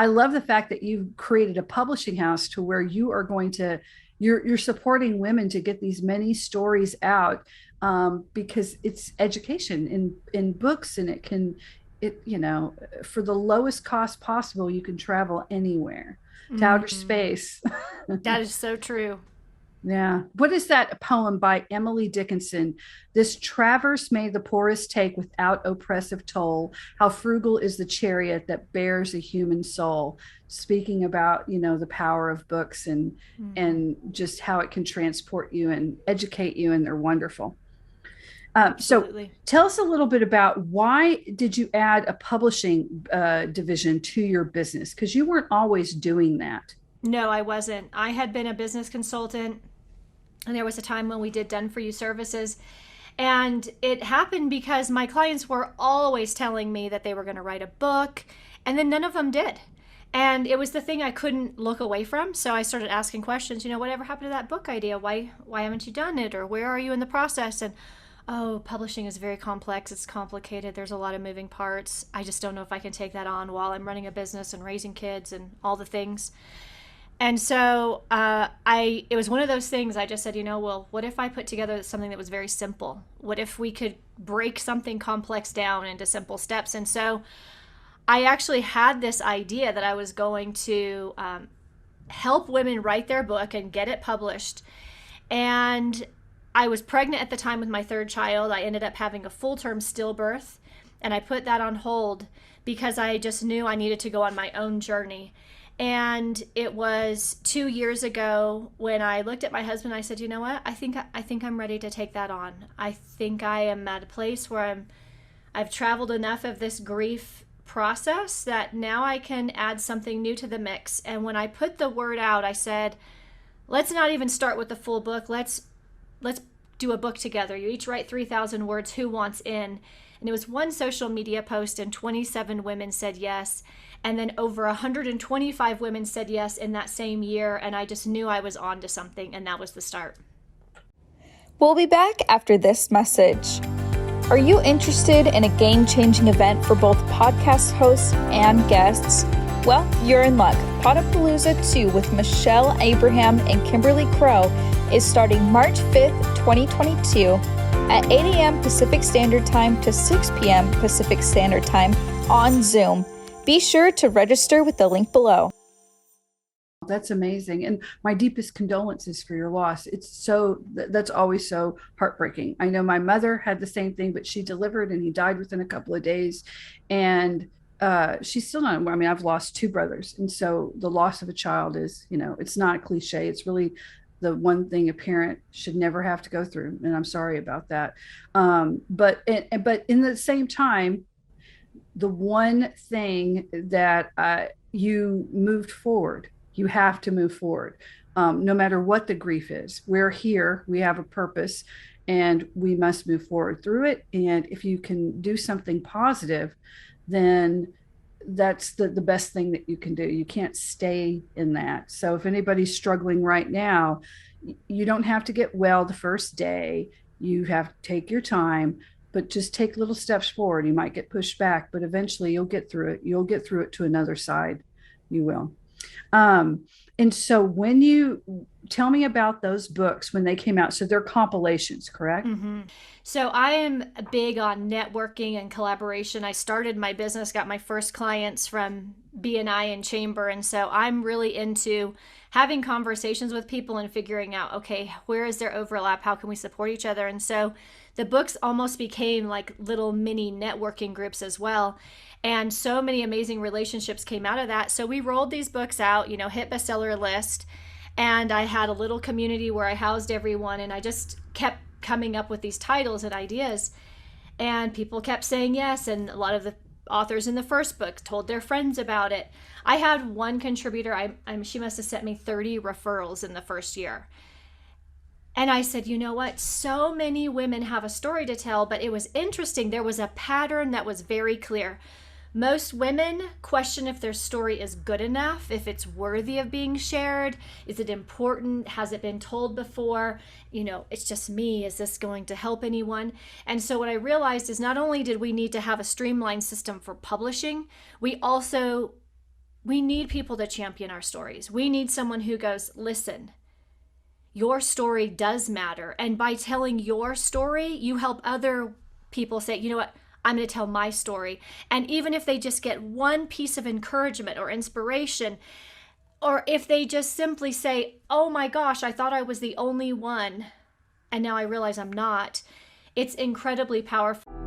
I love the fact that you've created a publishing house to where you are going to, you're supporting women to get these many stories out, because it's education in books, and it can, it, you know, for the lowest cost possible, you can travel anywhere to outer Mm, space. that is so true. Yeah. What is that poem by Emily Dickinson? This traverse may the poorest take without oppressive toll. How frugal is the chariot that bears a human soul. Speaking about, you know, the power of books Mm, and just how it can transport you and educate you, and they're wonderful. So absolutely. tell us a little bit about why did you add a publishing division to your business? Because you weren't always doing that. No, I wasn't. I had been a business consultant, and there was a time when we did done for you services. And it happened because my clients were always telling me that they were going to write a book, and then none of them did. And it was the thing I couldn't look away from. So I started asking questions, whatever happened to that book idea? Why haven't you done it? Or where are you in the process? And oh, publishing is very complex. It's complicated. There's a lot of moving parts. I just don't know if I can take that on while I'm running a business and raising kids and all the things. And so it was one of those things. I just said, well, what if I put together something that was very simple? What if we could break something complex down into simple steps? And so I actually had this idea that I was going to help women write their book and get it published. And I was pregnant at the time with my third child. I ended up having a full term stillbirth, and I put that on hold because I just knew I needed to go on my own journey. And it was 2 years ago when I looked at my husband. I said, "You know what? I think I'm ready to take that on. I think I am at a place where I've traveled enough of this grief process that now I can add something new to the mix." And when I put the word out, I said, "Let's not even start with the full book. Let's do a book together. You each write 3,000 words. Who wants in?" And it was one social media post, and 27 women said yes. And then over 125 women said yes in that same year. And I just knew I was on to something, and that was the start. We'll be back after this message. Are you interested in a game-changing event for both podcast hosts and guests? Well, you're in luck. Podapalooza 2 with Michelle Abraham and Kimberly Crow is starting March 5th, 2022 at 8 a.m. Pacific Standard Time to 6 p.m. Pacific Standard Time on Zoom. Be sure to register with the link below. That's amazing. And my deepest condolences for your loss. It's so, that's always so heartbreaking. I know my mother had the same thing, but she delivered and he died within a couple of days. And she's still not, I mean, I've lost two brothers. And so the loss of a child is, you know, it's not a cliche. It's really the one thing a parent should never have to go through. And I'm sorry about that. But in the same time, the one thing that you moved forward, you have to move forward, no matter what the grief is. We're here, we have a purpose, and we must move forward through it. And if you can do something positive, then that's the best thing that you can do. You can't stay in that. So if anybody's struggling right now, you don't have to get well the first day. You have to take your time, but just take little steps forward. You might get pushed back, but eventually you'll get through it. You'll get through it to another side. You will. Um, and so when you tell me about those books when they came out, so they're compilations, correct? Mm-hmm. So I am big on networking and collaboration. I started my business, got my first clients from BNI and Chamber, and so I'm really into having conversations with people and figuring out, okay, where is there overlap? How can we support each other? And so the books almost became like little mini networking groups as well. And so many amazing relationships came out of that. So we rolled these books out, hit bestseller list. And I had a little community where I housed everyone, and I just kept coming up with these titles and ideas. And people kept saying yes. And a lot of the authors in the first book told their friends about it. I had one contributor, she must have sent me 30 referrals in the first year. And I said, you know what? So many women have a story to tell, but it was interesting. There was a pattern that was very clear. Most women question if their story is good enough, if it's worthy of being shared. Is it important? Has it been told before? It's just me. Is this going to help anyone? And so what I realized is not only did we need to have a streamlined system for publishing, we also We need people to champion our stories. We need someone who goes, listen, your story does matter. And by telling your story, you help other people say, you know what, I'm going to tell my story. And even if they just get one piece of encouragement or inspiration, or if they just simply say, oh my gosh, I thought I was the only one, and now I realize I'm not, it's incredibly powerful.